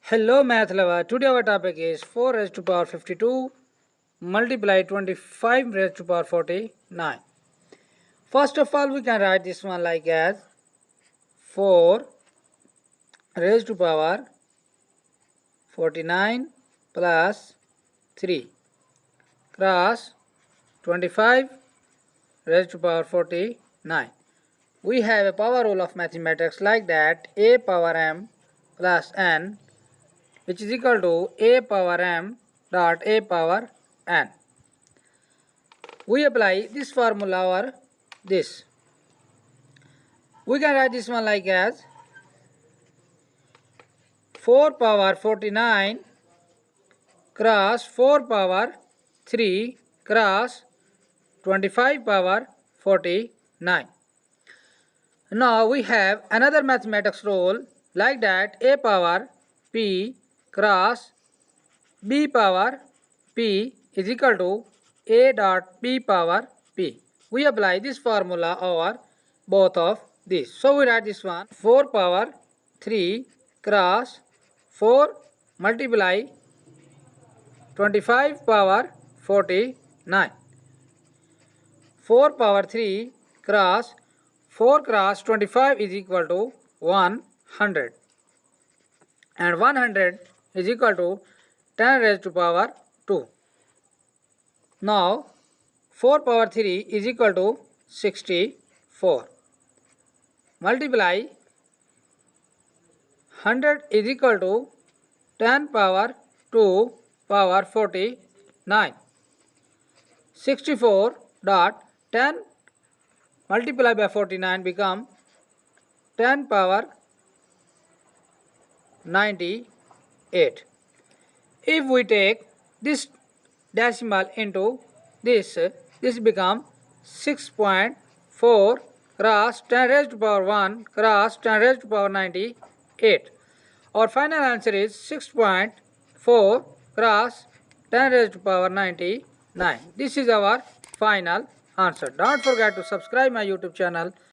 Hello math lover, today our topic is 4 raised to power 52 multiply 25 raised to power 49. First of all we can write this one like as 4 raised to power 49 plus 3 cross 25 raised to power 49. We have a power rule of mathematics like that a power m plus n which is equal to a power m dot a power n. We apply this formula over this. We can write this one like as 4 power 49 cross 4 power 3 cross 25 power 49. Now we have another mathematics rule like that a power p cross b power p is equal to a dot p power p. We apply this formula over both of these. So we write this one 4 power 3 cross 4 multiply 25 power 49. 4 power 3 cross 4 cross 25 is equal to 100. And 100 is equal to 10 raised to power 2. Now 4 power 3 is equal to 64. Multiply 100 is equal to 10 power 2 power 49. 64 dot 10 multiplied by 49 become 10 power 98. If we take this decimal into this becomes 6.4 cross 10 raised to power 1 cross 10 raised to power 98. Our final answer is 6.4 cross 10 raised to power 99. This is our final answer. Don't forget to subscribe my YouTube channel.